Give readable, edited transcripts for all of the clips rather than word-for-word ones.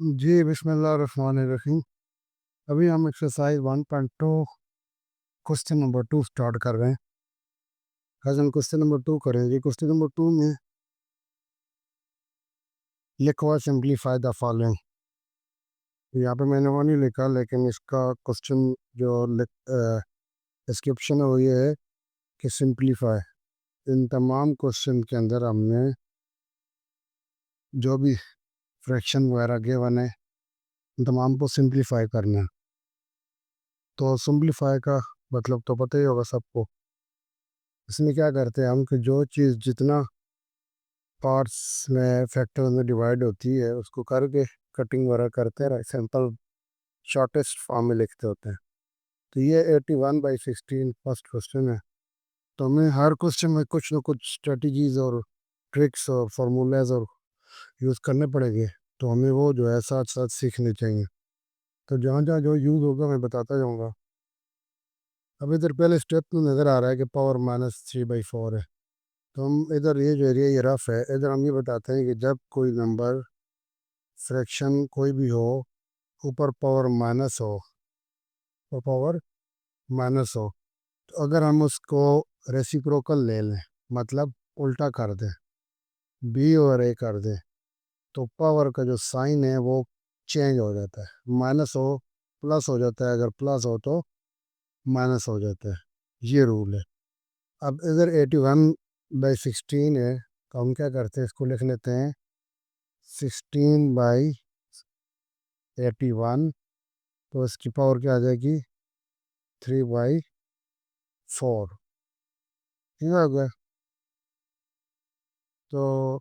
जी बिस्मिल्लाहिर्रहमानिर्रहीम। अभी हम एक्सरसाइज 1.2 क्वेश्चन नंबर 2 स्टार्ट कर रहे हैं। आज हम क्वेश्चन नंबर 2 करेंगे। क्वेश्चन नंबर 2 में लिखा हुआ सिंप्लीफाई द फॉलोइंग। यहाँ पे मैंने वो नहीं लिखा, लेकिन इसका क्वेश्चन जो डिस्क्रिप्शन है वो ये है कि सिंप्लीफाई। इन तमाम क्वेश्चन के अंदर हमने जो भी फ्रैक्शन वगैरह गिवन है उन तमाम को सिंप्लीफाई करना है। तो सिंप्लीफाई का मतलब तो पता ही होगा सबको। इसमें क्या करते हैं हम कि जो चीज़ जितना पार्ट्स में फैक्टर्स में डिवाइड होती है उसको करके कटिंग वगैरह करते हैं, सिंपल शॉर्टेस्ट फॉर्म में लिखते होते हैं। तो ये 81/16 फर्स्ट क्वेश्चन है। तो हमें हर क्वेश्चन में कुछ ना कुछ स्ट्रेटजीज और ट्रिक्स और फार्मूलाज और यूज़ करने पड़ेंगे। तो हमें वो जो है साथ साथ सीखने चाहिए। तो जहाँ जहाँ जो यूज़ होगा मैं बताता जाऊँगा। अब इधर पहले स्टेप में नज़र आ रहा है कि पावर -3/4 है। तो हम इधर ये जो एरिया ये रफ है, इधर हम ये बताते हैं कि जब कोई नंबर फ्रैक्शन कोई भी हो ऊपर पावर माइनस हो और पावर माइनस हो, तो अगर हम उसको रेसिप्रोकल ले लें, मतलब उल्टा कर दें, बी और ए कर दें, तो पावर का जो साइन है वो चेंज हो जाता है। माइनस हो प्लस हो जाता है, अगर प्लस हो तो माइनस हो जाता है। ये रूल है। अब इधर 81/16 है, तो हम क्या करते हैं, इसको लिख लेते हैं 16/81। तो इसकी पावर क्या आ जाएगी, 3/4। ठीक है, हो गया। तो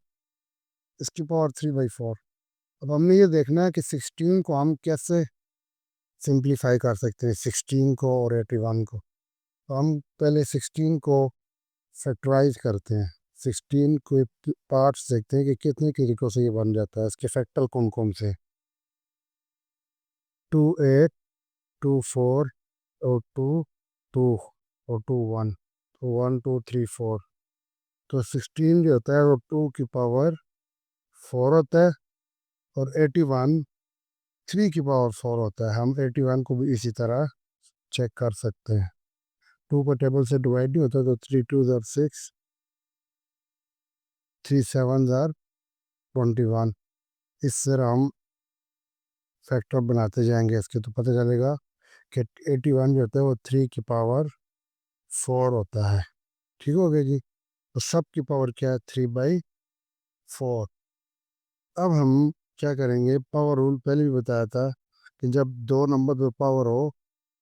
इसकी पावर 3/4। अब हमने ये देखना है कि 16 को हम कैसे सिंप्लीफाई कर सकते हैं, 16 को और 81 को। तो हम पहले 16 को फैक्टराइज करते हैं। 16 के पार्ट्स देखते हैं कि कितने तरीक़ों से ये बन जाता है, इसके फैक्टर कौन कौन से। 2 8, 2 4 और 2 2 और 2 1, तो 1 2 3 4। तो 16 जो होता है वो 2 की पावर 4 होता है, और 81 3 की पावर 4 होता है। हम 81 को भी इसी तरह चेक कर सकते हैं। 2 को टेबल से डिवाइड नहीं होता, तो 3 2 ज़ार 6, 3 7 ज़ार 21। इससे हम फैक्टर बनाते जाएंगे इसके, तो पता चलेगा कि 81 जो होता है वो 3 की पावर 4 होता है। ठीक हो गया जी। तो सब की पावर क्या है, 3/4। अब हम क्या करेंगे, पावर रूल पहले भी बताया था कि जब दो नंबर पे पावर हो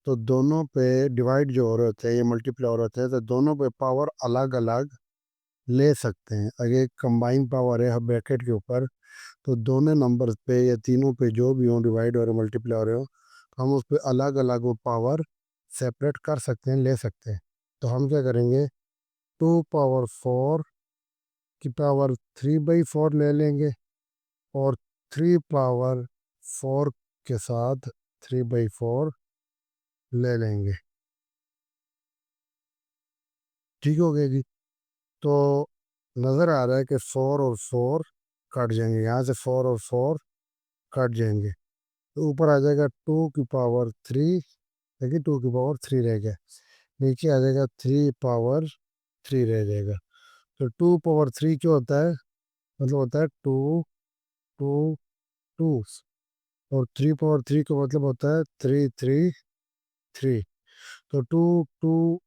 तो दोनों पे डिवाइड जो हो रहे होते हैं, ये मल्टीप्लाई हो रहे होते हैं, तो दोनों पे पावर अलग अलग ले सकते हैं। अगर कंबाइन पावर है ब्रैकेट के ऊपर, तो दोनों नंबर पे या तीनों पे जो भी हो डिवाइड हो रहे मल्टीप्लाई हो रहे हो, तो हम उस पर अलग अलग वो पावर सेपरेट कर सकते हैं, ले सकते हैं। तो हम क्या करेंगे, 2 पावर 4 की पावर 3/4 ले लेंगे, और 3 पावर 4 के साथ 3/4 ले लेंगे। ठीक हो गया जी। तो नज़र आ रहा है कि 4 और 4 कट जाएंगे, यहाँ से 4 और 4 कट जाएंगे, तो ऊपर आ जाएगा 2 की पावर 3। देखिए 2 की पावर 3 रह गया, नीचे आ जाएगा 3 पावर 3 रह जाएगा। तो 2 पावर 3 क्या होता है, मतलब होता है 2 2 2। और 3 पावर 3 का मतलब होता है 3 3 3। तो 2 2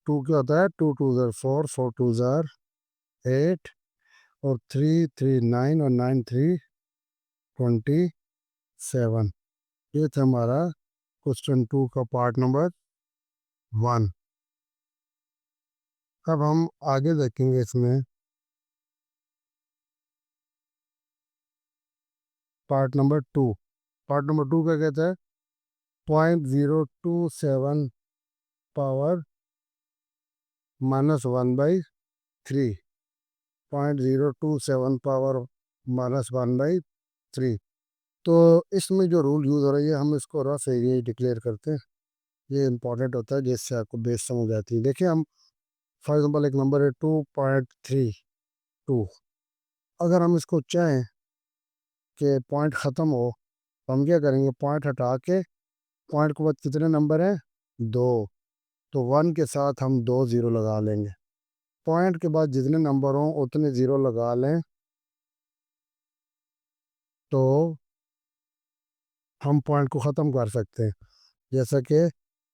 2 क्या होता है, 2 2 ज़ार 4, 4 2 ज़ार 8, और 3 3 9, और 9 3 27। ये था हमारा क्वेश्चन 2 का पार्ट नंबर 1। अब हम आगे देखेंगे इसमें पार्ट नंबर 2। पार्ट नंबर 2 क्या कहता है, 0.027 पावर -1/3। 0.027 पावर -1/3। तो इसमें जो रूल यूज़ हो रही है, हम इसको रफ एरिया डिक्लेयर करते हैं। ये इंपॉर्टेंट होता है, जिससे आपको बेस समझ आती है। देखिए हम फॉर एग्जाम्पल एक नंबर है 2.32। अगर हम इसको चाहें कि पॉइंट ख़त्म हो तो हम क्या करेंगे, पॉइंट हटा के पॉइंट के बाद कितने नंबर हैं, 2, तो 1 के साथ हम 2 ज़ीरो लगा लेंगे। पॉइंट के बाद जितने नंबर हों उतने ज़ीरो लगा लें, तो हम पॉइंट को ख़त्म कर सकते हैं। जैसा कि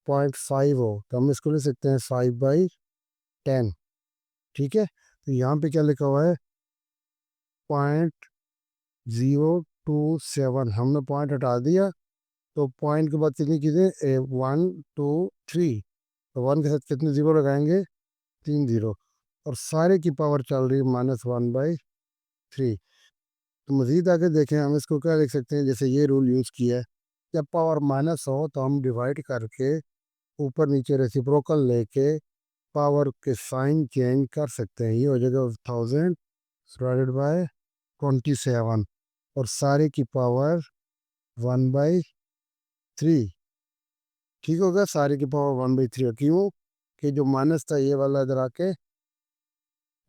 0.5 हो तो हम इसको लिख सकते हैं 5/10। ठीक है, तो यहाँ पे क्या लिखा हुआ है, 0.027, हमने पॉइंट हटा दिया, तो पॉइंट के बाद कितनी चीज़ें, 1 2 3, तो 1 के साथ कितने ज़ीरो लगाएंगे, 3 ज़ीरो, और सारे की पावर चल रही है -1/3। तो मज़ीद आगे देखें, हम इसको क्या लिख सकते हैं, जैसे ये रूल यूज़ किया है, जब पावर माइनस हो तो हम डिवाइड करके ऊपर नीचे रेसिप्रोकल लेके पावर के साइन चेंज कर सकते हैं। ये हो जाएगा 1000/27 और सारे की पावर 1/3। ठीक होगा, सारे की पावर 1/3। क्यों, कि जो माइनस था ये वाला इधर आके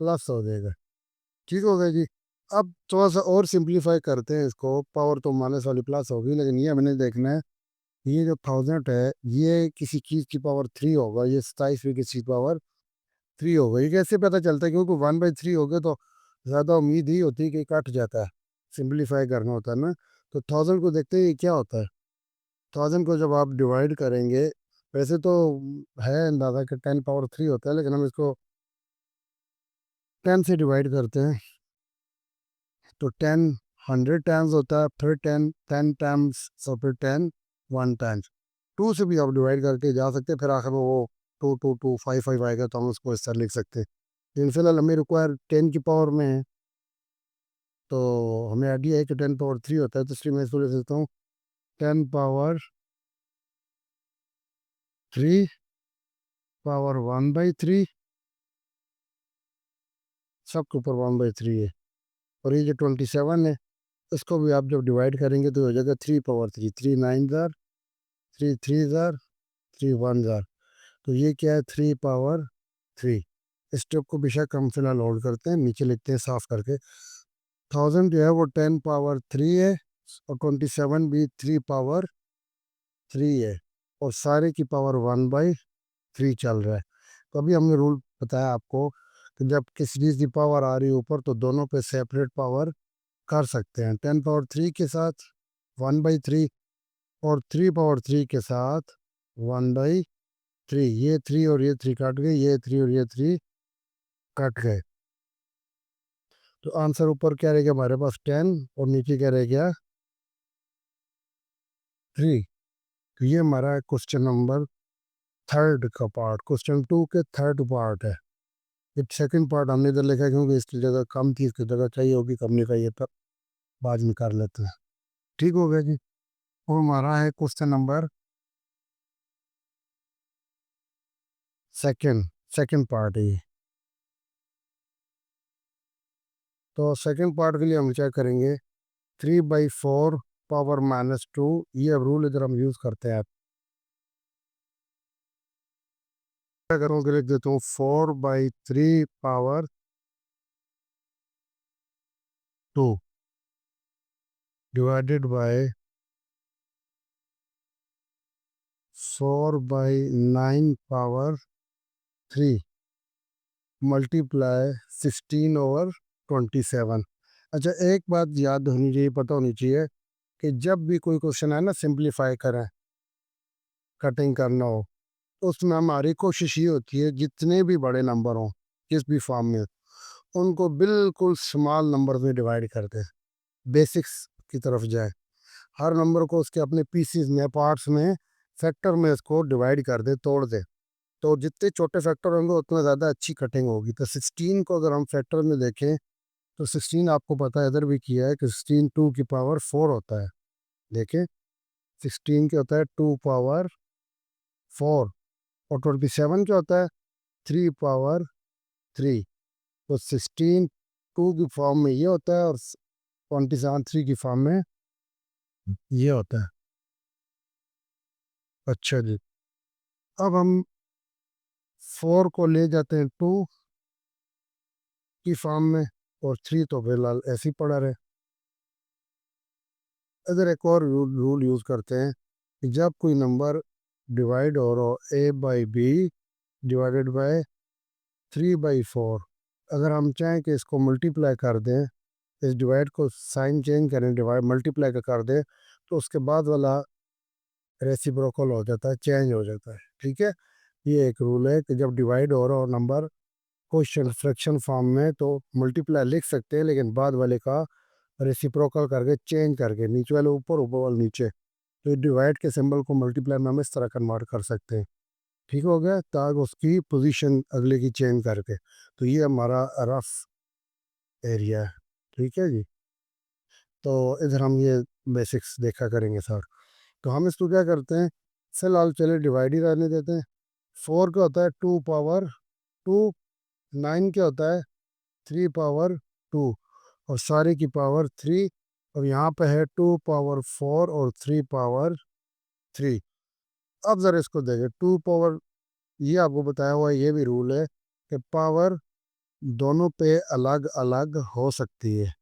प्लस हो जाएगा। ठीक हो गया जी। अब थोड़ा सा और सिंप्लीफाई करते हैं इसको, पावर तो माइनस वाली प्लस होगी, लेकिन ये हमने देखना है, ये जो 1000 है ये किसी चीज़ की पावर 3 होगा, ये 27 भी किसी की पावर 3 होगा। ये कैसे पता चलता है, क्योंकि 1/3 हो गया तो ज़्यादा उम्मीद ही होती है कि कट जाता है, सिंप्लीफाई करना होता है ना। तो 1000 को देखते हैं ये क्या होता है। 1000 को जब आप डिवाइड करेंगे, वैसे तो है अंदाज़ा कि 10 पावर 3 होता है, लेकिन हम इसको 10 से डिवाइड करते हैं, तो 10 100 टाइम्स होता है, फिर 10 टाइम्स, सौ फिर 10 1 टाइम्स। 2 से भी आप डिवाइड करके जा सकते हैं, फिर आखिर में वो 2 2 2 5 5 आएगा, तो हम उसको इस तरह लिख सकते हैं। लेकिन फिलहाल हमें रिक्वायर 10 की पावर में है, तो हमें आइडिया है कि 10 पावर 3 होता है, तो इसलिए मैं इसको लिख सकता हूँ 10 पावर 3 पावर 1/3, सबके ऊपर 1/3 है। और ये जो 27 है, इसको भी आप जब डिवाइड करेंगे तो हो जाएगा 3 पावर 3, 3 9 ज़ार, 3 3 ज़ार, 3 1 ज़ार, तो ये क्या है, 3 पावर 3। इस स्टेप को बेशक हम फिलहाल होल्ड करते हैं, नीचे लिखते हैं साफ करके। 1000 जो है वो 10 पावर 3 है, और 27 भी 3 पावर 3 है, और सारे की पावर 1/3 चल रहा है। तो अभी हमने रूल बताया आपको कि जब किसी चीज़ की पावर आ रही है ऊपर, तो दोनों पे सेपरेट पावर कर सकते हैं। 10 पावर 3 के साथ 1/3, और 3 पावर 3 के साथ 1/3। ये 3 और ये 3 कट गए, ये 3 और ये 3 कट गए, तो आंसर ऊपर क्या रह गया हमारे पास, 10, और नीचे क्या रह गया, 3। तो ये हमारा क्वेश्चन नंबर थर्ड का पार्ट, क्वेश्चन 2 के थर्ड पार्ट है। ये सेकंड पार्ट हमने इधर लिखा है, क्योंकि इसकी जगह कम थी, इसकी जगह चाहिए होगी, कम नहीं, का ये तब बाद में कर लेते हैं। ठीक हो गया जी। वो हमारा है question number second, second part है ये। तो सेकंड पार्ट के लिए हम क्या करेंगे, 3/4 पावर -2, ये अब रूल इधर हम यूज़ करते हैं। क्या करूँगा, लिख देता हूँ 4/3 power 2 divided by 4/9 power 3 multiply 16/27। अच्छा, एक बात याद होनी चाहिए, पता होनी चाहिए, कि जब भी कोई क्वेश्चन है ना, सिंप्लीफाई करें, कटिंग करना हो, तो उसमें हमारी कोशिश ये होती है, जितने भी बड़े नंबर हों किस भी फॉर्म में, उनको बिल्कुल स्मॉल नंबर में डिवाइड कर दें, बेसिक्स की तरफ जाए, हर नंबर को उसके अपने पीसीज में, पार्ट्स में, फैक्टर में इसको डिवाइड कर दे, तोड़ दे, तो जितने छोटे फैक्टर होंगे उतना ज़्यादा अच्छी कटिंग होगी। तो 16 को अगर हम फैक्टर में देखें, तो 16 आपको पता है, इधर भी किया है कि 16 2 की पावर 4 होता है। देखें, 16 क्या होता है, 2 पावर 4, और 27 क्या होता है, 3 पावर 3। तो 16 2 की फॉर्म में ये होता है, और 27 3 की फॉर्म में ये होता है। अच्छा जी, अब हम 4 को ले जाते हैं 2 की फॉर्म में, और 3 तो फिलहाल ऐसे ही पड़ा रहे। इधर एक और रूल यूज़ करते हैं कि जब कोई नंबर डिवाइड हो रहा हो ए बाई बी डिवाइडेड बाय 3/4, अगर हम चाहें कि इसको मल्टीप्लाई कर दें, इस डिवाइड को साइन चेंज करें, डिवाइड मल्टीप्लाई का कर दें, तो उसके बाद वाला रेसिप्रोकल हो जाता है, चेंज हो जाता है। ठीक है, ये एक रूल है कि जब डिवाइड हो रहा हो नंबर क्वेश्चन फ्रैक्शन फॉर्म में तो मल्टीप्लाई लिख सकते हैं, लेकिन बाद वाले का रेसिप्रोकल करके चेंज करके नीचे वाले ऊपर, ऊपर वाले नीचे, तो डिवाइड के सिंबल को मल्टीप्लाई में हम इस तरह कन्वर्ट कर सकते हैं। ठीक हो गया, ताकि उसकी पोजीशन अगले की चेंज करके। तो ये हमारा रफ एरिया है। ठीक है जी, तो इधर हम ये बेसिक्स देखा करेंगे सर। तो हम इसको क्या करते हैं, फिलहाल चले डिवाइड ही रहने देते हैं। 4 क्या होता है 2 पावर 2, 9 क्या होता है 3 पावर 2, और सारे की पावर 3, और यहाँ पे है 2 पावर 4 और 3 पावर 3। अब ज़रा इसको देखें, 2 पावर, ये आपको बताया हुआ है, ये भी रूल है कि पावर दोनों पे अलग अलग हो सकती है।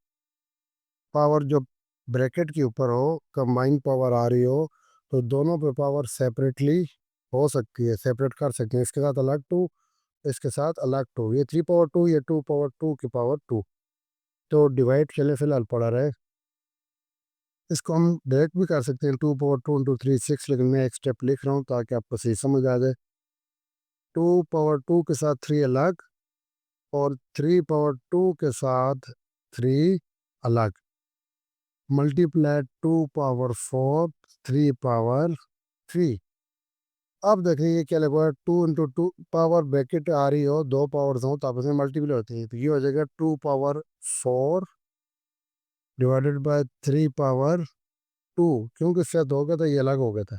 पावर जो ब्रैकेट के ऊपर हो, कंबाइन पावर आ रही हो, तो दोनों पे पावर सेपरेटली हो सकती है, सेपरेट कर सकते हैं, इसके साथ अलग 2, इसके साथ अलग 2, ये 3 पावर 2, ये 2 पावर 2 की पावर 2। तो डिवाइड चले फिलहाल पड़ा रहे, इसको हम डायरेक्ट भी कर सकते हैं, 2 पावर 2 × 3 6, लेकिन मैं एक स्टेप लिख रहा हूँ ताकि आपको सही समझ आ जाए। 2 पावर 2 के साथ 3 अलग, और 3 पावर 2 के साथ 3 अलग, मल्टीप्लाई 2 पावर 4 3 पावर 3। अब देखें ये क्या लगा, 2 × 2 पावर ब्रैकेट आ रही हो, दो पावर्स हो तो आपस में मल्टीप्लाई होती है, तो ये हो जाएगा 2 पावर 4 डिवाइडेड बाय 3 पावर 2, क्योंकि सेट हो गया था, ये अलग हो गया था।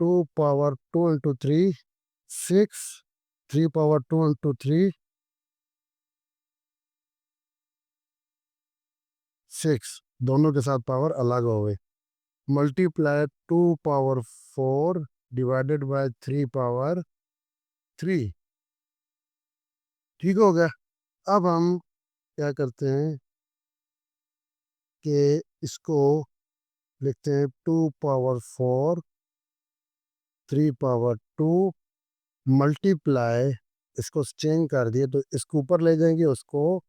2 पावर 2 × 3 6, 3 पावर 2 × 3 6, दोनों के साथ पावर अलग हो गए, multiply 2 power 4 divided by 3 power 3। ठीक हो गया। अब हम क्या करते हैं कि इसको लिखते हैं 2 पावर 4 3 पावर 2 मल्टीप्लाई, इसको चेंज कर दिए तो इसको ऊपर ले जाएंगे, उसको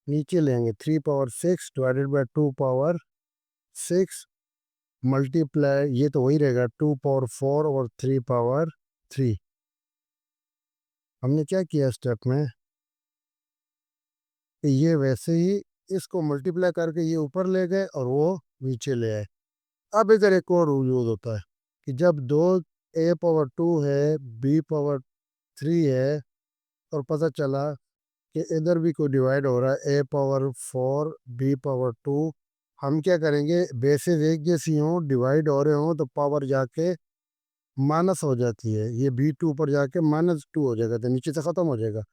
नीचे लेंगे, 3 power 6 divided by 2 power 6 multiply, ये तो वही रहेगा 2 पावर 4 और 3 पावर 3। हमने क्या किया स्टेप में कि ये वैसे ही इसको मल्टीप्लाई करके ये ऊपर ले गए और वो नीचे ले आए। अब इधर एक और रूल यूज होता है कि जब दो A पावर 2 है, B पावर 3 है, और पता चला कि इधर भी कोई डिवाइड हो रहा है A पावर 4 B पावर 2, हम क्या करेंगे, बेसिस एक जैसी हों, डिवाइड हो रहे हों, तो पावर जाके माइनस हो जाती है, ये B2 पर जाके -2 हो जाएगा, तो नीचे से ख़त्म हो जाएगा।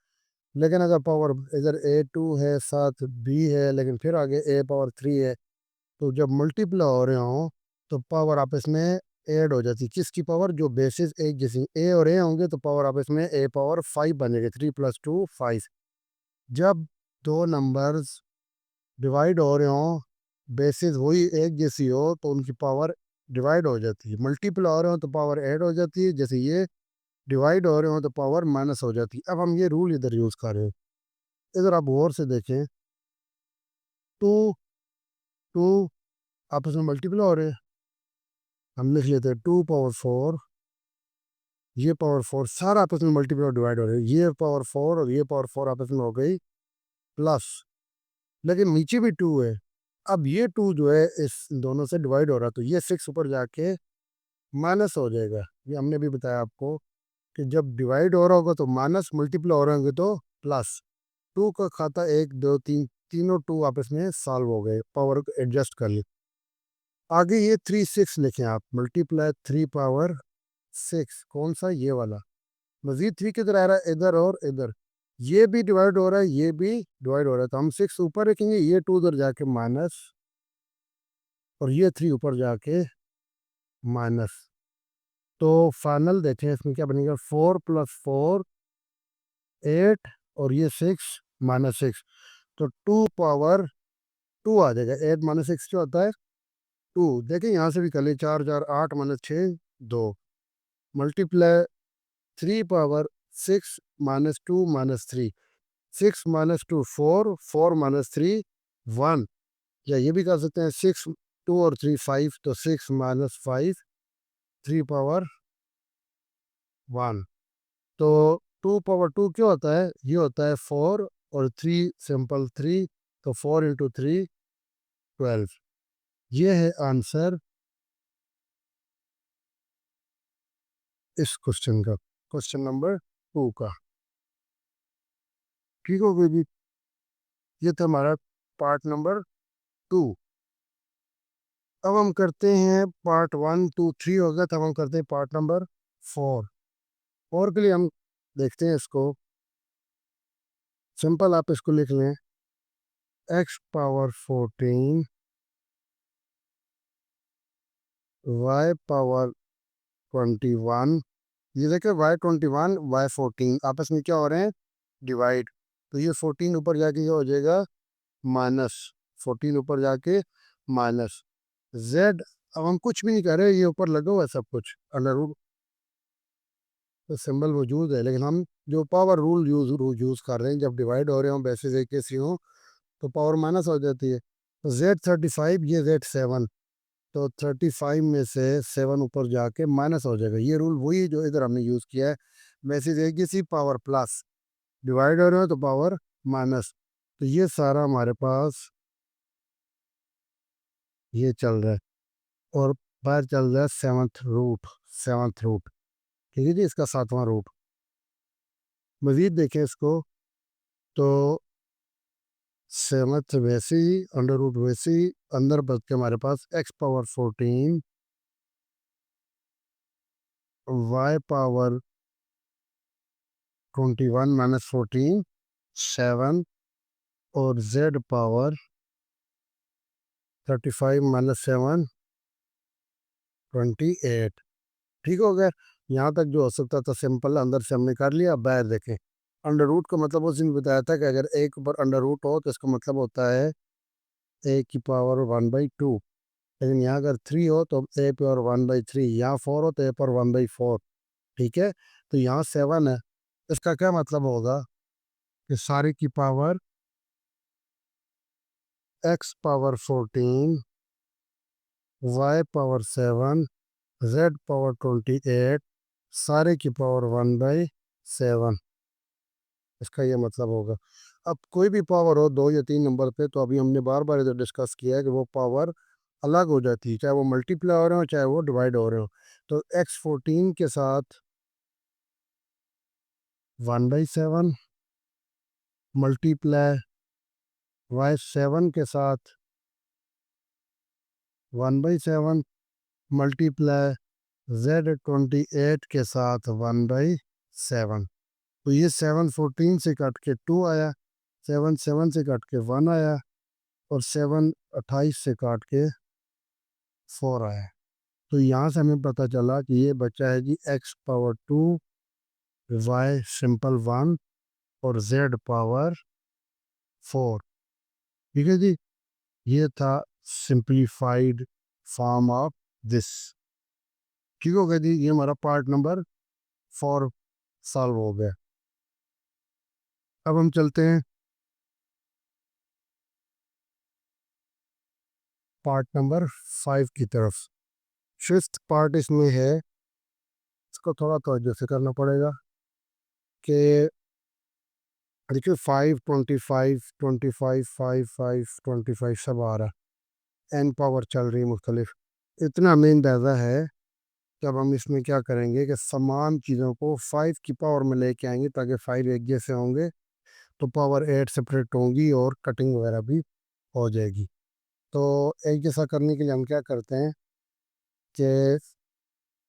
लेकिन अगर पावर इधर A2 है, साथ B है, लेकिन फिर आगे A पावर 3 है, तो जब मल्टीप्लाई हो रहे हों तो पावर आपस में ऐड हो जाती है, किसकी पावर, जो बेसिस एक जैसी A और A होंगे तो पावर आपस में A पावर 5 बनेगी, 3 + 2 5। जब दो नंबर्स डिवाइड हो रहे हों, बेसिस वही एक जैसी हो, तो उनकी पावर डिवाइड हो जाती है, मल्टीप्लाई हो रहे हो तो पावर ऐड हो जाती है, जैसे ये डिवाइड हो रहे हो तो पावर माइनस हो जाती है। अब हम ये रूल इधर यूज़ कर रहे हैं, इधर आप गौर से देखें, टू टू आपस में मल्टीप्लाई हो रहे हैं, हम लिख लेते हैं 2 पावर 4, ये पावर 4 सारा आपस में मल्टीप्लाई और डिवाइड हो रहे हैं, ये पावर 4 और ये पावर 4 आपस में हो गई प्लस, लेकिन नीचे भी 2 है। अब ये 2 जो है इस दोनों से डिवाइड हो रहा है, तो ये 6 ऊपर जाके माइनस हो जाएगा। ये हमने भी बताया आपको कि जब डिवाइड हो रहा होगा तो माइनस, मल्टीप्लाई हो रहे होंगे तो प्लस। 2 का खाता 1 2 3, तीनों 2 आपस में सॉल्व हो गए, पावर को एडजस्ट कर ली। आगे ये 3 6 लिखें आप, मल्टीप्लाई 3 पावर 6, कौन सा, ये वाला। मजीद 3 किधर आ रहा है, इधर और इधर, ये भी डिवाइड हो रहा है, ये भी डिवाइड हो रहा है, तो हम 6 ऊपर रखेंगे, ये 2 उधर जाके माइनस, और ये 3 ऊपर जाके माइनस। तो फाइनल देखें इसमें क्या बनेगा, 4 + 4 8, और ये 6 - 6, तो 2 पावर टू आ जाएगा। 8 माइनस 6 क्या होता है? टू। देखिए यहाँ से भी कर ले, 4 4 8 minus 6 2, multiply 3 power 6 minus 2 minus 3, 6 minus 2 4, 4 minus 3 1। या ये भी कर सकते हैं 6, 2 और 3 5, तो 6 माइनस 5 3 पावर 1। तो 2 पावर 2 क्या होता है? ये होता है 4 और 3 सिंपल 3, तो 4 × 3 12। ये है आंसर इस क्वेश्चन का, क्वेश्चन नंबर 2 का। ठीक हो गई भी? ये था हमारा पार्ट नंबर 2। अब हम करते हैं पार्ट 1 2 3 हो गया, तब हम करते हैं पार्ट नंबर 4। और के लिए हम देखते हैं इसको, सिंपल आप इसको लिख लें, x⁴ y⁴ ये देखिए y⁴ y⁴ आपस में क्या हो रहे हैं? डिवाइड। तो ये 14 ऊपर जाके क्या हो जाएगा? माइनस। 14 ऊपर जाके माइनस z। अब हम कुछ भी नहीं कर रहे, ये ऊपर लगा हुआ है सब कुछ, अंडर रूट तो सिंबल मौजूद है, लेकिन हम जो पावर रूल यूज कर रहे हैं, जब डिवाइड हो रहे हो वैसे तरीके से हो तो पावर माइनस हो जाती है। तो z 35, ये z 7, तो 35 में से 7 ऊपर जाके माइनस हो जाएगा। ये रूल वही जो इधर हमने यूज़ किया है, वैसे तरीके से पावर प्लस, डिवाइड हो रहे हो तो पावर माइनस। तो ये सारा हमारे पास ये चल रहा है, और बाहर चल रहा है सेवन्थ रूट। ठीक है जी, इसका 7वां रूट। मज़ीद देखें इसको, तो सेवन्थ वैसे ही, अंडर रूट वैसे ही, अंदर बच के हमारे पास x⁴ y⁴ माइनस 14 7, और z⁴ माइनस 7 28। ठीक हो गया? यहाँ तक जो हो सकता था सिंपल अंदर से हमने कर लिया। बाहर देखें, अंडर रूट का मतलब उस दिन बताया था कि अगर ए के ऊपर अंडर रूट हो तो इसका मतलब होता है a⁴ 1/2। लेकिन यहाँ अगर 3 हो तो a⁴ 1/3, यहाँ 4 हो तो a⁴ 1/4। ठीक है? तो यहाँ 7 है, इसका क्या मतलब होगा कि सारी की पावर x⁴ 14 y⁴ 7 z⁴ 28 सारे की पावर 1/7, इसका ये मतलब होगा। अब कोई भी पावर हो 2 या 3 नंबर पे, तो अभी हमने बार बार इधर डिस्कस किया है कि वो पावर अलग हो जाती है, चाहे वो मल्टीप्लाई हो रहे हो चाहे वो डिवाइड हो रहे हो। तो x 14 के साथ 1/7, मल्टीप्लाई y 7 के साथ 1/7, मल्टीप्लाई z 28 के साथ 1/7। तो ये 7 14 से कट के 2 आया, 7 7 से कट के 1 आया, और 7 28 से काट के 4 आया। तो यहाँ से हमें पता चला कि ये बच्चा है जी x⁴ 2, y सिंपल 1, और z⁴ 4। ठीक है जी, ये था सिंप्लीफाइड फॉर्म ऑफ दिस। ठीक हो गया जी, ये हमारा पार्ट नंबर 4 सॉल्व हो गया। अब हम चलते हैं पार्ट नंबर 5 की तरफ। फिफ्थ पार्ट इसमें है, इसको थोड़ा तवज्जो से करना पड़ेगा कि देखिए 5 25 25 5 5 25 सब आ रहा है, एन पावर चल रही है मुख्तलिफ। इतना हमें अंदाज़ा है कि अब हम इसमें क्या करेंगे कि समान चीज़ों को 5 की पावर में लेके आएंगे, ताकि 5 एक जैसे होंगे तो पावर 8 सेपरेट होंगी और कटिंग वगैरह भी हो जाएगी। तो एक जैसा करने के लिए हम क्या करते हैं कि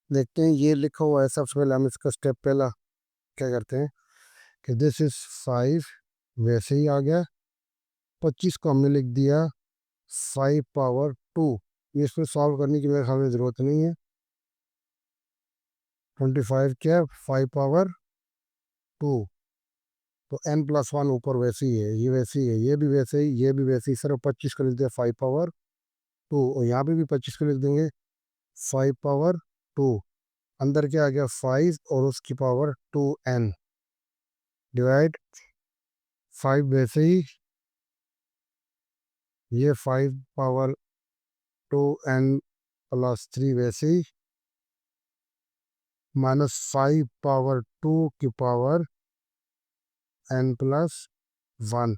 देखते हैं, ये लिखा हुआ है, सबसे पहले हम इसका स्टेप पहला क्या करते हैं कि दिस इज़ 5, वैसे ही आ गया। 25 को हमने लिख दिया 5 पावर 2। ये इसमें सॉल्व करने की मेरे ख्याल में ज़रूरत नहीं है। 25 क्या है? 5 पावर 2। तो n+1 ऊपर वैसे ही है, ये वैसे ही है, ये भी वैसे ही, ये भी वैसे ही। सिर्फ 25 को लिख दिया 5 पावर 2, और यहाँ पे भी 25 को लिख देंगे 5 पावर 2। अंदर क्या आ गया 5 और उसकी पावर 2n, डिवाइड 5 वैसे ही, ये 5 पावर 2n+3 वैसे ही, -5 पावर 2 की पावर n+1।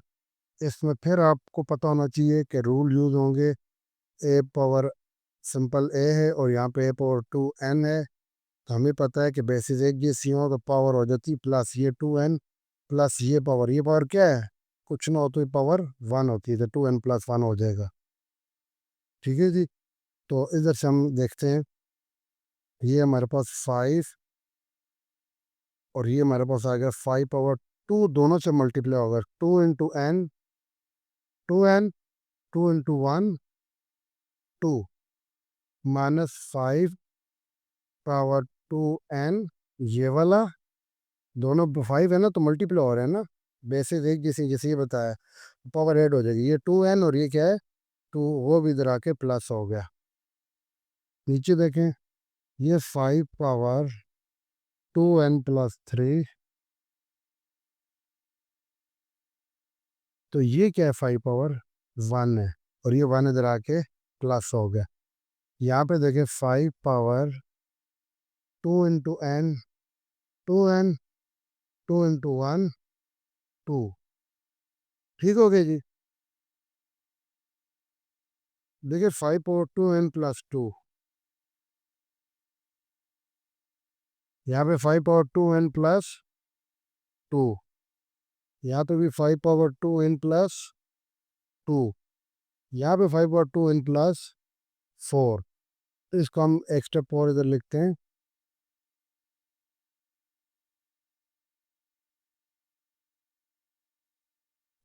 इसमें फिर आपको पता होना चाहिए कि रूल यूज होंगे, ए पावर सिंपल ए है और यहाँ पे a/2n है। तो हमें पता है कि बेसिस एक जैसी हो तो पावर हो जाती प्लस ये 2n प्लस ये पावर क्या है, कुछ ना हो तो ये पावर 1 होती है, तो 2n+1 हो जाएगा। ठीक है जी। तो इधर से हम देखते हैं, ये हमारे पास 5 और ये हमारे पास आ गया 5 पावर 2, दोनों से मल्टीप्लाई होगा, 2 × n, 2n, 2 × 1, 2, -5 पावर 2n, ये वाला, दोनों 5 है ना तो मल्टीप्लाई हो रहे हैं ना, बेसिस एक जैसे जैसे ये बताया, पावर ऐड हो जाएगी, ये 2n और ये क्या है 2, वो भी इधर आके प्लस हो गया। नीचे देखें, ये 5 पावर 2n+3, तो ये क्या है 5 पावर 1 है, और ये 1 इधर आके प्लस हो गया। यहाँ पे देखें 5 पावर 2 × n, 2n, 2 × 1, 2। ठीक हो गया जी। देखिए 5 पावर 2n+2, यहाँ पे 5 पावर 2n+2, यहाँ पे भी 5 पावर 2n+2, यहाँ पे 5 पावर 2n+4। तो इसको हम एक स्टेप और इधर लिखते हैं,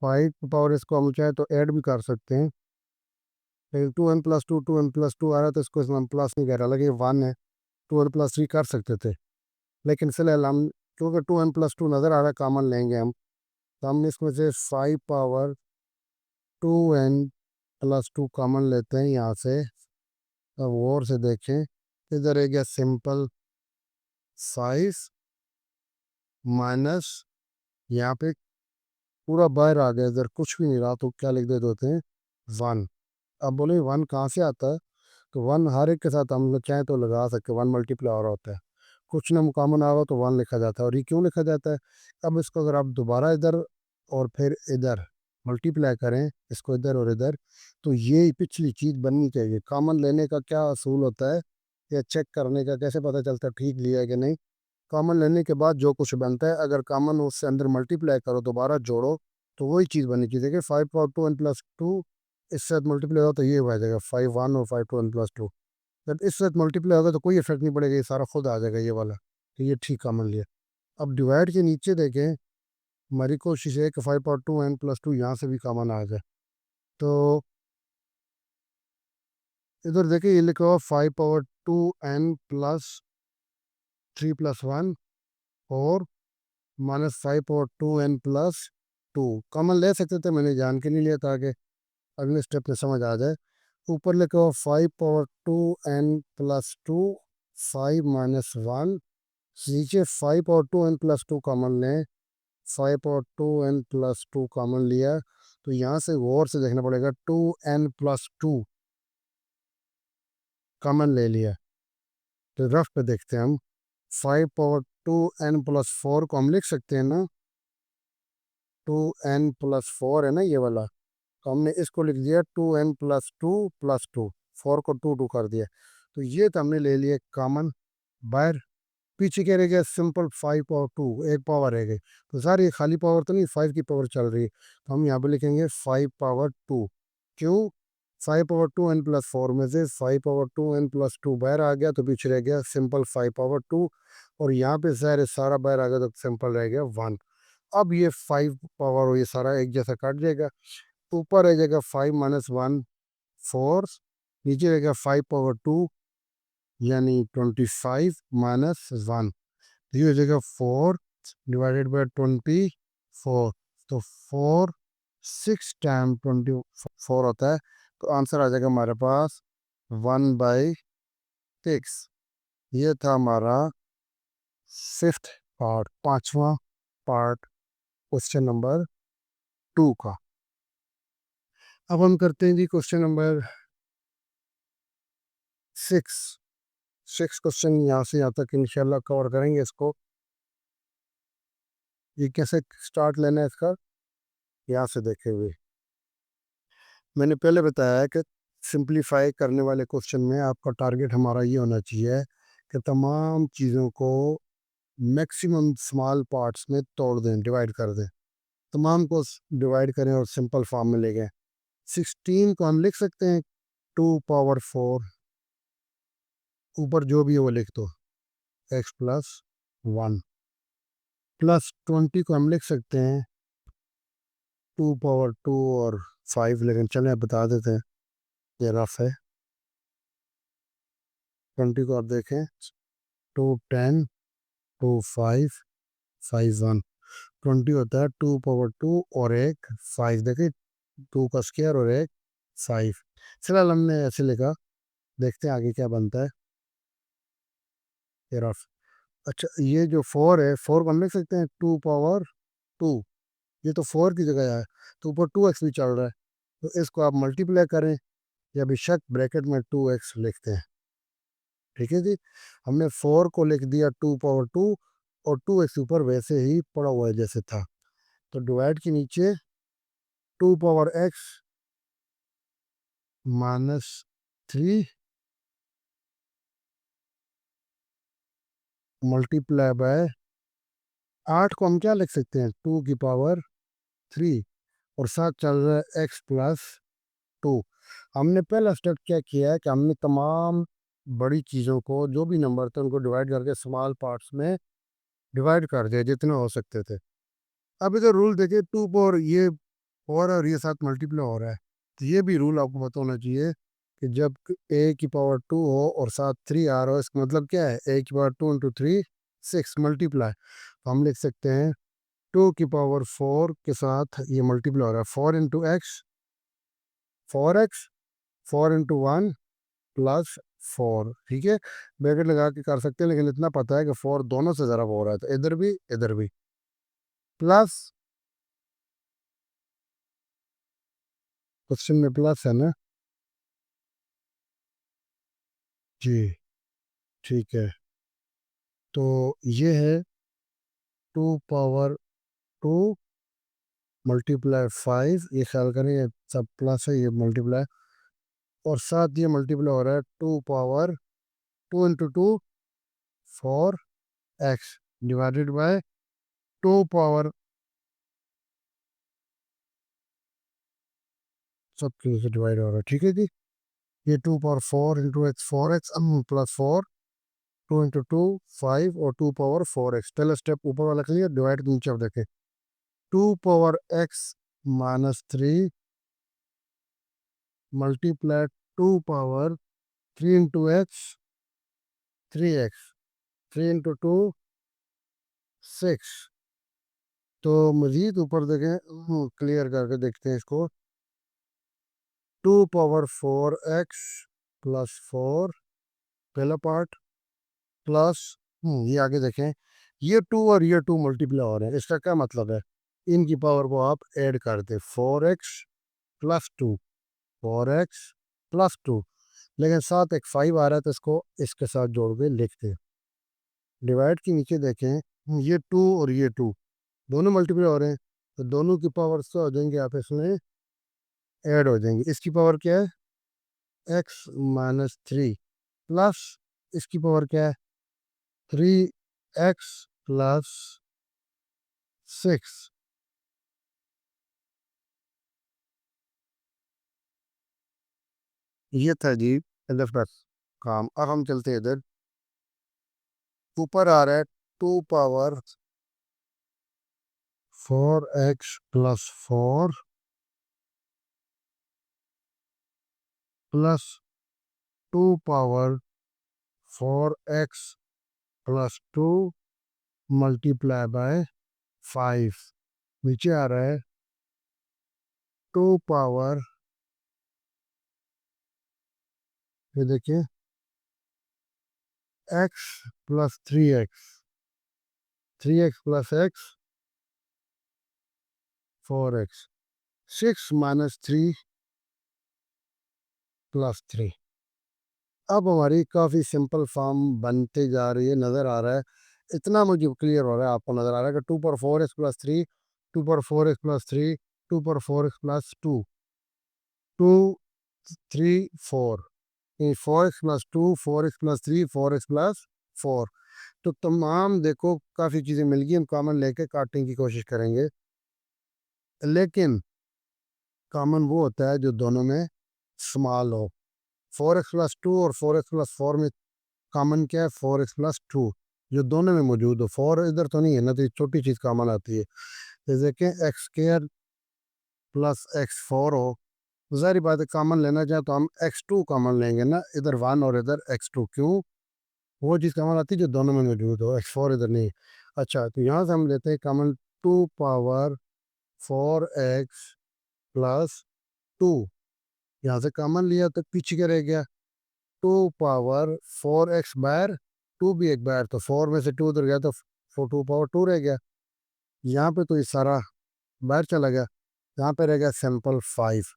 5 पावर, इसको हम चाहे तो ऐड भी कर सकते हैं, लेकिन 2n+2, 2n+2 आ रहा है तो इसको हम प्लस नहीं कर रहा, हालांकि 1 है, 2n+3 कर सकते थे, लेकिन फिलहाल हम, क्योंकि 2n+2 नज़र आ रहा है, कॉमन लेंगे हम, तो हम इसमें से 5 पावर 2n+2 कॉमन लेते हैं यहाँ से। अब और से देखें, इधर है गया सिंपल 5 माइनस, यहाँ पे पूरा बाहर आ गया, इधर कुछ भी नहीं रहा, तो क्या लिख देते होते हैं 1। अब बोले 1 कहाँ से आता है, तो 1 हर एक के साथ हम लोग चाहें तो लगा सकते हैं, 1 मल्टीप्लाई हो रहा होता है, कुछ ना कॉमन आ रहा हो तो 1 लिखा जाता है। और ये क्यों लिखा जाता है, अब इसको अगर आप दोबारा इधर और फिर इधर मल्टीप्लाई करें, इसको इधर और इधर, तो ये पिछली चीज़ बननी चाहिए। कॉमन लेने का क्या असूल होता है, या चेक करने का कैसे पता चलता है ठीक लिया है कि नहीं, कॉमन लेने के बाद जो कुछ बनता है, अगर कॉमन उससे अंदर मल्टीप्लाई करो, दोबारा जोड़ो, तो वही चीज़ बननी चाहिए। देखिए 5 पावर 2n+2 इससे मल्टीप्लाई हो तो ये हो जाएगा 5 1 और 5 2n+2। जब इससे मल्टीप्लाई होगा तो कोई इफेक्ट नहीं पड़ेगा, ये सारा खुद आ जाएगा ये वाला, तो ये ठीक कॉमन लिया। अब डिवाइड के नीचे देखें, हमारी कोशिश है कि 5 पावर 2n+2 यहाँ से भी कॉमन आ जाए, तो इधर देखिए ये लिखा हुआ 5 पावर 2n+3+1 और -5 पावर 2n+2 कॉमन ले सकते थे, मैंने जान के नहीं लिया ताकि अगले स्टेप में समझ आ जाए। ऊपर लिखा हुआ 5 पावर 2n+2, 5 - 1, नीचे 5 पावर 2n+2 कॉमन लें, 5 पावर 2n+2 कॉमन लिया, तो यहाँ से गौर से देखना पड़ेगा, 2n+2 कॉमन ले लिया, तो रफ पे देखते हैं हम, 5 पावर 2n+4 को हम लिख सकते हैं ना, 2n+4 है ना ये वाला, तो हमने इसको लिख दिया 2n+2+2, 4 को 2 2 कर दिया, तो ये तो हमने ले लिया कॉमन बाहर। पीछे क्या रह गया सिंपल 5 पावर 2, एक पावर रह गई, तो सर ये खाली पावर तो नहीं, 5 की पावर चल रही है, तो हम यहाँ पे लिखेंगे 5 पावर 2। क्यों, 5 पावर 2n+4 में से 5 पावर 2n+2 बाहर आ गया, तो पीछे रह गया सिंपल 5 पावर 2, और यहाँ पे सारे सारा बाहर आ गया तो सिंपल रह गया 1। अब ये 5 पावर और ये सारा एक जैसा कट जाएगा, ऊपर रह जाएगा 5 - 1 4, नीचे रहेगा 5 पावर 2 यानी 25 - 1, तो ये हो जाएगा 4 डिवाइडेड बाई 20 4, तो 4 6 टाइम 24 होता है, तो आंसर आ जाएगा हमारे पास 1/6। ये था हमारा फिफ्थ पार्ट, पांचवा पार्ट क्वेश्चन नंबर 2 का। अब हम करते हैं जी क्वेश्चन नंबर 6। 6 क्वेश्चन यहाँ से यहाँ तक इंशाल्लाह कवर करेंगे इसको। ये कैसे स्टार्ट लेना है इसका, यहाँ से देखे हुए मैंने पहले बताया है कि सिंप्लीफाई करने वाले क्वेश्चन में आपका टारगेट हमारा ये होना चाहिए कि तमाम चीज़ों को मैक्सिमम स्मॉल पार्ट्स में तोड़ दें, डिवाइड कर दें, तमाम को डिवाइड करें और सिंपल फॉर्म में ले गए। 16 को हम लिख सकते हैं 2 पावर 4, ऊपर जो भी है वो लिख दो, x+1, प्लस 20 को हम लिख सकते हैं 2 पावर 2 और 5, लेकिन चलें बता देते हैं, ये रफ है। 20 को आप देखें, 2 10, 2 5 5 1, 20 होता है 2 पावर 2 और एक 5, देखिए 2 का स्क्वायर और एक 5। फिलहाल हमने ऐसे लिखा, देखते हैं आगे क्या बनता है। ये रफ। अच्छा, ये जो 4 है, 4 को हम लिख सकते हैं 2 पावर 2, ये तो 4 की जगह है, तो ऊपर 2x भी चल रहा है, तो इसको आप मल्टीप्लाई करें या बेशक ब्रैकेट में 2x लिखते हैं। ठीक है जी, हमने 4 को लिख दिया 2 पावर 2 और 2x ऊपर वैसे ही पड़ा हुआ है जैसे था, तो डिवाइड के नीचे 2 पावर x-3 मल्टीप्लाई बाय 8 को हम क्या लिख सकते हैं 2 की पावर 3, और साथ चल रहा है x+2। हमने पहला स्टेप क्या किया है कि हमने तमाम बड़ी चीज़ों को, जो भी नंबर थे उनको डिवाइड करके स्मॉल पार्ट्स में डिवाइड कर दिया जितने हो सकते थे। अब इधर रूल देखिए, 2 पावर ये 4 और ये साथ मल्टीप्लाई हो रहा है, तो ये भी रूल आपको पता होना चाहिए कि जब a की पावर 2 हो और साथ 3 आ रहा हो, इसका मतलब क्या है, a की पावर 2 × 3 6 मल्टीप्लाई, तो हम लिख सकते हैं 2 की पावर 4 के साथ ये मल्टीप्लाई हो रहा है, 4 × x, 4x, 4 × 1 + 4, ठीक है। ब्रैकेट लगा के कर सकते हैं, लेकिन इतना पता है कि 4 दोनों से ज़रा हो रहा है, तो इधर भी प्लस, क्वेश्चन में प्लस है ना जी, ठीक है। तो ये है 2 पावर 2 मल्टीप्लाई 5, ये ख्याल करें ये सब प्लस है, ये मल्टीप्लाई, और साथ ये मल्टीप्लाई हो रहा है 2 power 2 × 2 4x divided by 2 power, सब से डिवाइड हो रहा है, ठीक है जी। ये 2 पावर 4 × x 4x +4, 2 × 2 5 और 2 पावर 4x। पहला स्टेप ऊपर वाला क्लियर, डिवाइड नीचे अब देखें, 2 power x-3 multiply 2 power 3 × x 3x, 3 × 2 6। तो मजीद ऊपर देखें, क्लियर करके देखते हैं इसको, 2 पावर 4x+4 पहला पार्ट, प्लस ये आगे देखें, ये 2 और ये 2 मल्टीप्लाई हो रहे हैं, इसका क्या मतलब है, इनकी पावर को आप ऐड कर दें, 4x+2, 4x+2, लेकिन साथ एक 5 आ रहा है, तो इसको इसके साथ जोड़ के लिखते हैं। डिवाइड के नीचे देखें, ये 2 और ये 2 दोनों मल्टीप्लाई हो रहे हैं, तो दोनों की पावर से हो जाएंगे आपस में ऐड हो जाएंगे। इसकी पावर क्या है, x-3, प्लस इसकी पावर क्या है, 3x+6। ये था जी इधर का काम। अब हम चलते हैं इधर, ऊपर आ रहा है 2 power 4x+4 plus 2 power 4x+2 multiply by 5। नीचे आ रहा है 2 पावर, ये देखिए, x plus 3x, 3x+x 4x, 6 - 3 + 3। अब हमारी काफ़ी सिंपल फॉर्म बनते जा रही है, नज़र आ रहा है। इतना मुझे क्लियर हो रहा है, आपको नज़र आ रहा है कि 2 + 4x + 3, 2 + 4x + 3, 2 + 4x + 2, 2 3 4, 4x + 2, 4x + 3, 4x + 4। तो तमाम देखो काफ़ी चीज़ें मिल गई, हम कॉमन लेके काटने की कोशिश करेंगे, लेकिन कॉमन वो होता है जो दोनों में स्मॉल हो। 4x + 2 और 4x + 4 में कॉमन क्या है? 4x + 2, जो दोनों में मौजूद हो। 4 इधर तो नहीं है ना, तो ये छोटी चीज़ कॉमन आती है। जैसे कि x² + x4 हो, ज़ाहिर बात है कॉमन लेना चाहे तो हम x2 कॉमन लेंगे ना, इधर 1 और इधर x2। क्यों? वो चीज़ कॉमन आती है जो दोनों में मौजूद हो, x4 इधर नहीं। अच्छा, तो यहाँ से हम लेते हैं कॉमन 2 पावर 4x + 2। यहाँ से कॉमन लिया तो पीछे क्या रह गया? 2 पावर 4x², 2 भी एक बार, तो 4 में से 2 उधर गया तो 2 पावर 2 रह गया। यहाँ पे तो ये सारा बाहर चला गया, यहाँ पे रह गया सिंपल 5।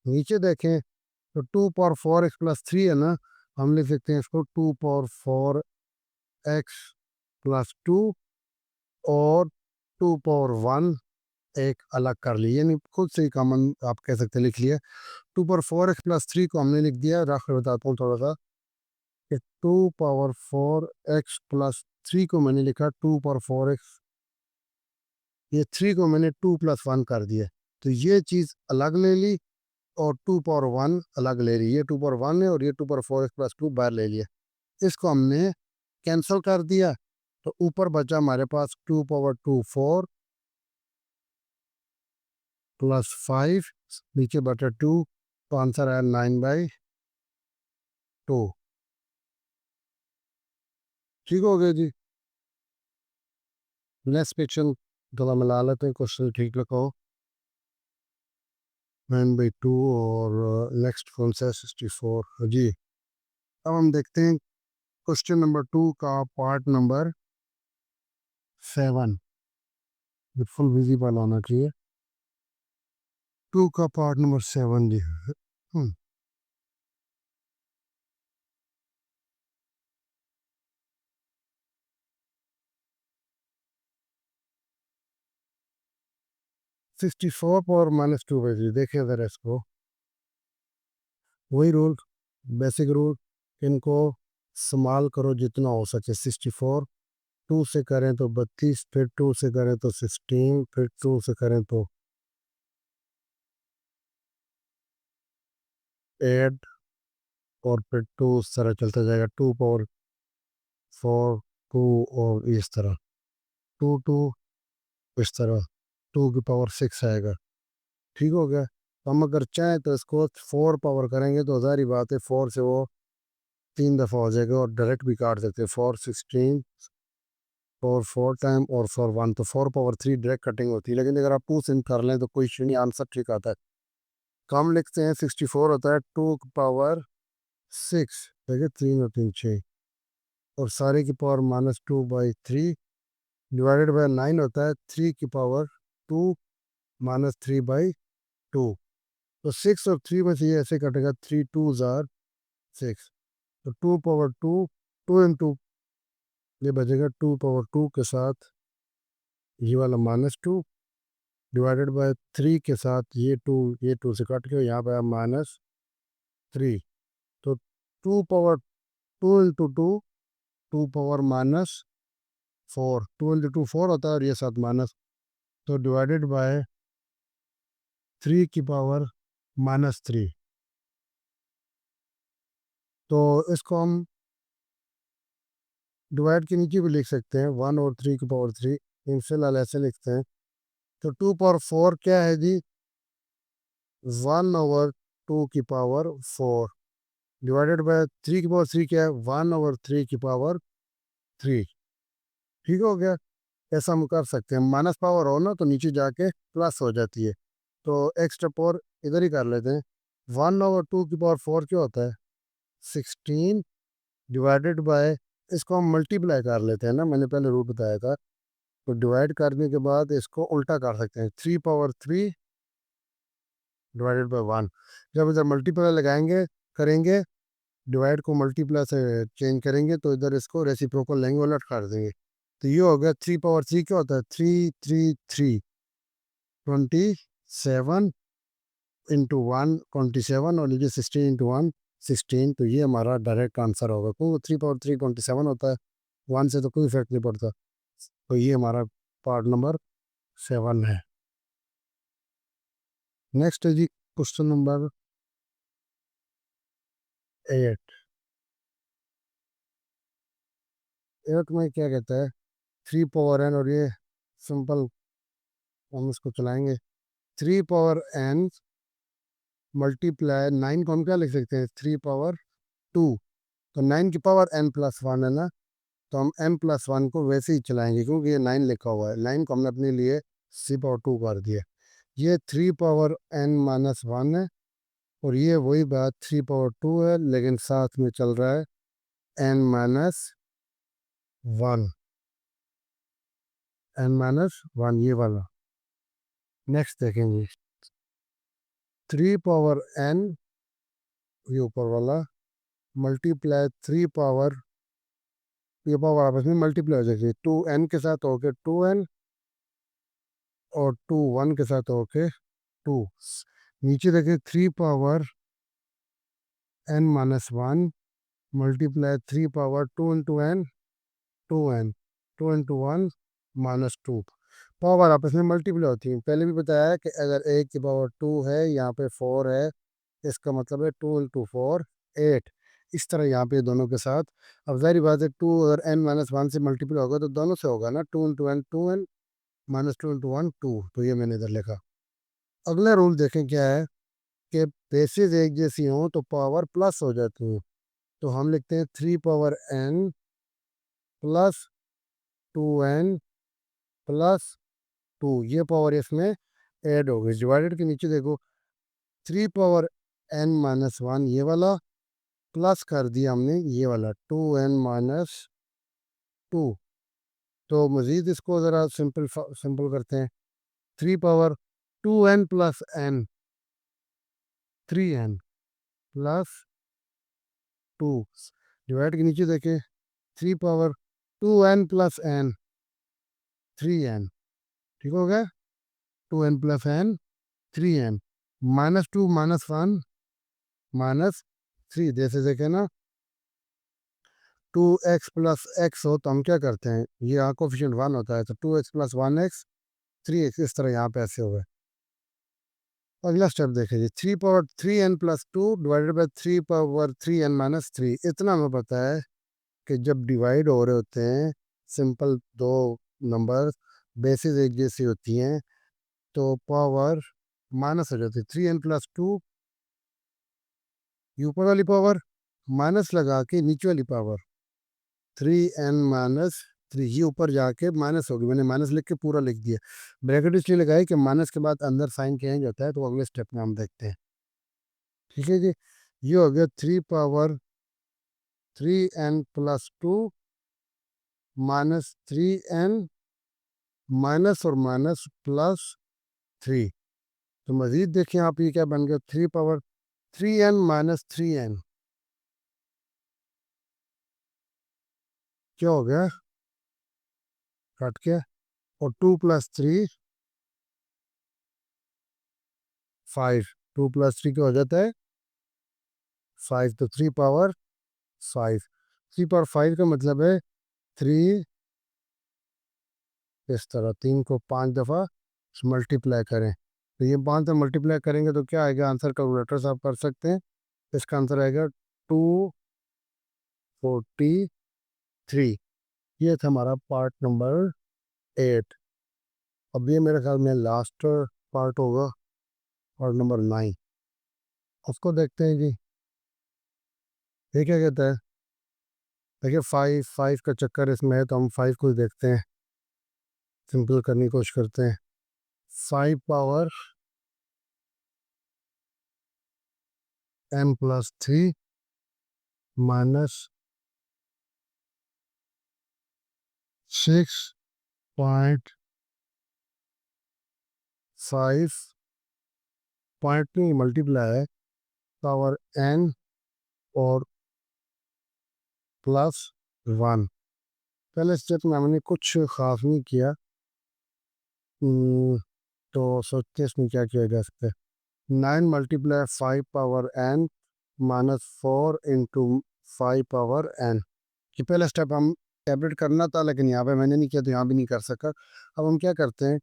नीचे देखें तो 2 पावर 4x + 3 है ना, हम लिख सकते हैं इसको 2 पावर 4x + 2, और 2 पावर 1 एक अलग कर ली, यानी खुद से ही कॉमन आप कह सकते हैं लिख लिया। 2 पावर 4x + 3 को हमने लिख दिया, रख बताता हूँ थोड़ा सा, कि 2 पावर 4x + 3 को मैंने लिखा 2 पावर 4x, ये 3 को मैंने 2 + 1 कर दिया, तो ये चीज़ अलग ले ली, और 2 पावर 1 अलग ले ली। ये 2 पावर 1 है और ये 2 पावर 4x + 2 बाहर ले लिया, इसको हमने कैंसिल कर दिया, तो ऊपर बचा हमारे पास 2 पावर 2 4 + 5, नीचे बचा 2, तो आंसर आया 9/2। ठीक हो गया जी। नेक्स्ट क्वेश्चन थोड़ा मिला लेते हैं, क्वेश्चन ठीक लिखो। 9/2, और नेक्स्ट कौन सा है? 64 जी। अब हम देखते हैं क्वेश्चन नंबर 2 का पार्ट नंबर 7, फुल विजिबल होना चाहिए। 2 का पार्ट नंबर 7 जी। 64 पावर -2/3, देखिए ज़रा इसको, वही रूल, बेसिक रूल, इनको इस्तेमाल करो जितना हो सके। 64, 2 से करें तो 32, फिर 2 से करें तो 16, फिर 2 से करें तो 8, और फिर 2 उस तरह चलता जाएगा, 2 पावर 4, 2, और इस तरह 2 2, इस तरह 2 की पावर 6 आएगा। ठीक हो गया। तो हम अगर चाहें तो इसको 4 पावर करेंगे, तो ज़ाहिर बात है 4 से वो 3 दफ़ा हो जाएगा, और डायरेक्ट भी काट सकते हैं। 4 16, 4 4 टाइम, और 4 1, तो 4 पावर 3 डायरेक्ट कटिंग होती है। लेकिन अगर आप 2 से कर लें तो कोई इशू नहीं, आंसर ठीक आता है। तो हम लिखते हैं 64 होता है 2 की पावर 6, देखिए 3 और 3 6, और सारे की पावर -2/3, डिवाइडेड बाय 9 होता है 3 की पावर 2 -3/2। तो 6 और 3 में से ये ऐसे कटेगा, 3 2s आर 6, तो 2 पावर 2, 2 इंटू, ये बचेगा 2 पावर 2 के साथ ये वाला -2, डिवाइडेड बाय 3 के साथ ये 2 से कट के यहाँ पे आया -3। तो 2 पावर 2 इंटू 2, 2 पावर -4, 2 इंटू 2 4 होता है, और ये साथ माइनस, तो डिवाइडेड बाय 3 की पावर -3। तो इसको हम डिवाइड के नीचे भी लिख सकते हैं, 1 और 3 की पावर 3, इन फिलहाल ऐसे लिखते हैं। तो 2 पावर 4 क्या है जी? 1/2 की पावर 4, डिवाइडेड बाय 3 की पावर 3 क्या है? 1/3 की पावर 3। ठीक हो गया। ऐसा हम कर सकते हैं, माइनस पावर हो ना तो नीचे जाके प्लस हो जाती है। तो एक स्टेप और इधर ही कर लेते हैं। 1/2 की पावर 4 क्या होता है? 16 डिवाइडेड बाय, इसको हम मल्टीप्लाई कर लेते हैं ना, मैंने पहले रूट बताया था। तो डिवाइड करने के बाद इसको उल्टा कर सकते हैं, 3/3 डिवाइडेड बाय 1। जब इधर मल्टीप्लाई लगाएंगे करेंगे, डिवाइड को मल्टीप्लाई से चेंज करेंगे तो इधर इसको रेसिप्रोकल लेंगे, उलट कर देंगे। तो ये हो गया 3/3 क्या होता है? 3 3 3 27 इंटू 1 27, और नीचे 16 इंटू 1 16। तो ये हमारा डायरेक्ट आंसर होगा, क्योंकि 3/3 27 होता है, 1 से तो कोई इफेक्ट नहीं पड़ता। तो ये हमारा पार्ट नंबर 7 है। नेक्स्ट है जी क्वेश्चन नंबर 8। 8 में क्या कहता है? 3 पावर n, और ये सिंपल हम इसको चलाएंगे। 3 पावर n मल्टीप्लाई 9 को हम क्या लिख सकते हैं? 3/2। तो 9 की पावर n+1 है ना, तो हम n+1 को वैसे ही चलाएंगे, क्योंकि ये 9 लिखा हुआ है, 9 को हमने अपने लिए 3/2 कर दिया। ये 3 पावर n-1 है, और ये वही बात 3/2 है, लेकिन साथ में चल रहा है n-1, n-1 ये वाला। नेक्स्ट देखेंगे, 3 पावर n, ये ऊपर वाला, मल्टीप्लाई 3 पावर, ये पावर आपस में मल्टीप्लाई हो जाएगी, 2n के साथ होके 2n, और 2 1 के साथ होके 2। नीचे देखें, 3 power n-1 multiply 3 power 2 into n, 2n, 2 into 1 -2। Power आपस में मल्टीप्लाई होती है। पहले भी बताया है कि अगर 1 की पावर 2 है, यहाँ पे 4 है, इसका मतलब है 2 इंटू 4 8। इस तरह यहाँ पे दोनों के साथ। अब जाहिर बात है, 2 अगर n-1 से मल्टीप्लाई होगा तो दोनों से होगा ना, 2 इंटू n 2n, -2 इंटू 1 2। तो ये मैंने इधर लिखा। अगला रूल देखें क्या है, कि बेसिस एक जैसी हों तो पावर प्लस हो जाती हैं। तो हम लिखते हैं 3 पावर n+2n+2। ये पावर इसमें ऐड हो गई, डिवाइडेड के नीचे देखो, 3 पावर n-1 ये वाला, प्लस कर दिया हमने ये वाला 2n-2। तो मज़ीद इसको ज़रा सिंपल सिंपल करते हैं। 3 पावर 2n+n, 3n+2, डिवाइड के नीचे देखें, 3 पावर 2n+n, 3n। ठीक हो गया, 2n+n 3n, -2 -1 -3। जैसे देखें ना, 2x+x हो तो हम क्या करते हैं, ये यहाँ कोफिशिएंट 1 होता है, तो 2x+1x 3x, इस तरह यहाँ पे ऐसे हो गए। अगला स्टेप देखिए जी, 3 power 3n+2 divided by 3 power 3n-3। इतना हमें पता है कि जब डिवाइड हो रहे होते हैं सिंपल दो नंबर, बेसिस एक जैसी होती हैं, तो पावर माइनस हो जाती है। 3n+2, ऊपर वाली पावर माइनस लगा के नीचे वाली पावर 3n-3, ये ऊपर जाके माइनस होगी, मैंने माइनस लिख के पूरा लिख दिया। ब्रैकेट इसलिए लगाई कि माइनस के बाद अंदर साइन चेंज होता है, तो अगले स्टेप में हम देखते हैं। ठीक है जी, ये हो गया 3 पावर 3n+2 -3n, माइनस और माइनस +3। तो मजीद देखें आप, ये क्या बन गया, 3 पावर 3n-3n, क्या हो गया, कट के, और 2 + 3 5। 2 + 3 क्या हो जाता है? 5। तो 3 पावर 5, 3 पावर 5 का मतलब है 3, इस तरह 3 को 5 दफ़ा मल्टीप्लाई करें, तो ये 5 से मल्टीप्लाई करेंगे तो क्या आएगा आंसर? कैलकुलेटर से आप कर सकते हैं। इसका आंसर आएगा 243। ये था हमारा पार्ट नंबर 8। अब ये मेरे ख्याल में लास्ट पार्ट होगा, पार्ट नंबर 9। उसको देखते हैं जी। ये क्या कहता है? देखिए, 5 5 का चक्कर इसमें है, तो हम 5 को ही देखते हैं। सिंपल करने की कोशिश करते हैं। 5 पावर n+3 माइनस 6.5 पॉइंट नहीं मल्टीप्लाई है पावर n और +1। पहले स्टेप में हमने कुछ खास नहीं किया। तो सोचते हैं इसमें क्या किया जा सकता है। 9 × 5 पावर n -4 × 5 पावर n। कि पहला स्टेप हम टैबलेट करना था, लेकिन यहाँ पे मैंने नहीं किया तो यहाँ भी नहीं कर सका। अब हम क्या करते हैं,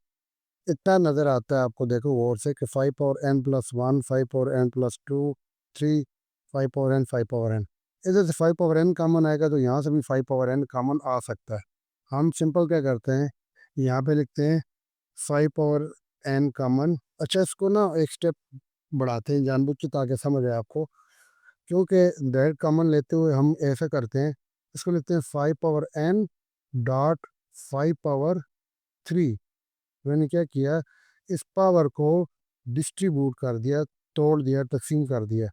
इतना नज़र आता है आपको, देखो गौर से कि 5 power n+1, 5 power n+2, 3, 5 power n, 5 power n। इधर से 5 पावर n कॉमन आएगा तो यहाँ से भी 5 पावर n कॉमन आ सकता है। हम सिंपल क्या करते हैं, यहाँ पे लिखते हैं 5 पावर n कॉमन। अच्छा, इसको ना एक स्टेप बढ़ाते हैं जानबूझ के ताकि समझ आए आपको, क्योंकि डायरेक्ट कॉमन लेते हुए हम ऐसा करते हैं, इसको लिखते हैं 5 पावर n डॉट 5 पावर 3। मैंने क्या किया, इस पावर को डिस्ट्रीब्यूट कर दिया, तोड़ दिया, तकसीम कर दिया।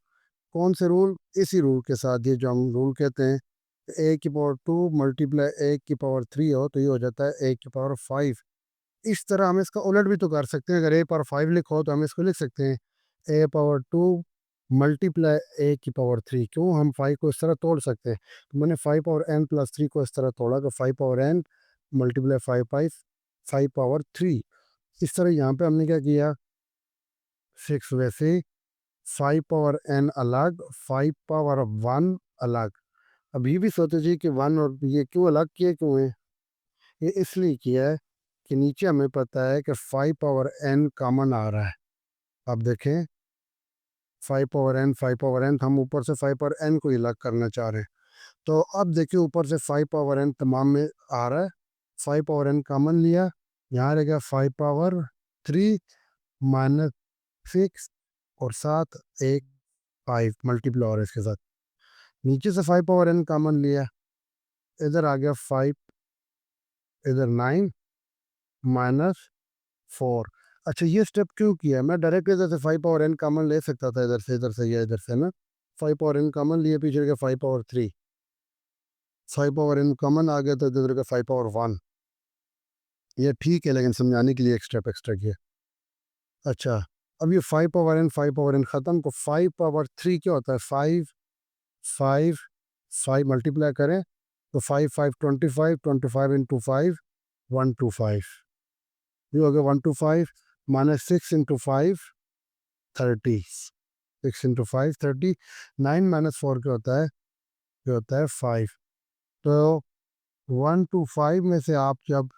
कौन से रूल, इसी रूल के साथ, ये जो हम रूल कहते हैं, a⁻2 मल्टीप्लाई a⁻3 हो तो ये हो जाता है a�5। इस तरह हम इसका उलट भी तो कर सकते हैं। अगर a⁻5 लिखो तो हम इसको लिख सकते हैं a⁻2 मल्टीप्लाई a⁻3। क्यों, हम 5 को इस तरह तोड़ सकते हैं। तो मैंने 5 पावर n+3 को इस तरह तोड़ा कि 5 पावर n मल्टीप्लाई 5 पावर 3। इस तरह यहाँ पे हमने क्या किया, 6 वैसे 5 पावर n अलग, 5 पावर 1 अलग। अब ये भी सोचो जी कि 1 और ये क्यों अलग किए, क्यों है ये, इसलिए किया है कि नीचे हमें पता है कि 5 पावर n कॉमन आ रहा है। अब देखें 5 पावर n, 5 पावर n, हम ऊपर से 5 पावर n को ही अलग करना चाह रहे हैं। तो अब देखिए ऊपर से 5 पावर n तमाम में आ रहा है, 5 पावर n कॉमन लिया, यहाँ रहेगा 5 पावर 3 माइनस 6 और साथ एक 5 मल्टीप्लाई और इसके साथ। नीचे से 5 पावर n कॉमन लिया, इधर आ गया 5, इधर 9 माइनस 4। अच्छा, ये स्टेप क्यों किया, मैं डायरेक्ट इधर से 5 पावर n कॉमन ले सकता था, इधर से या इधर से ना। 5 पावर n कॉमन लिए, पीछे गया 5 पावर 3, 5 पावर n कॉमन आ गया तो इधर का 5 पावर 1। ये ठीक है, लेकिन समझाने के लिए एक स्टेप एक्स्ट्रा किया। अच्छा, अब ये 5 पावर n, 5 पावर n ख़त्म, को 5 पावर 3 क्या होता है, 5 5 5 मल्टीप्लाई करें तो 5 5 25, 25 इंटू 5 125। ये हो गया 125 माइनस 6 इंटू 5 30, 6 इंटू 5 30। 9 माइनस 4 क्या होता है, ये होता है 5। तो 125 में से आप जब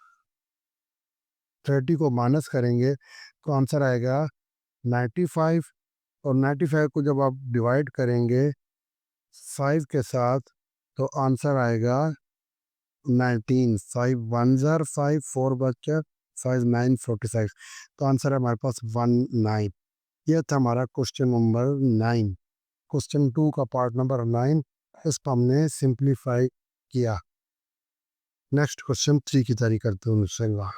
30 को माइनस करेंगे तो आंसर आएगा 95। और 95 को जब आप डिवाइड करेंगे 5 के साथ तो आंसर आएगा 19। 5 1 ज़र 5, 4 बचा 5 9 45। तो आंसर है हमारे पास 19। यह था हमारा क्वेश्चन नंबर 9। क्वेश्चन 2 का पार्ट नंबर 9 इस पर हमने सिंप्लीफाई किया। नेक्स्ट क्वेश्चन 3 की तैयारी करते हैं इंशाल्लाह।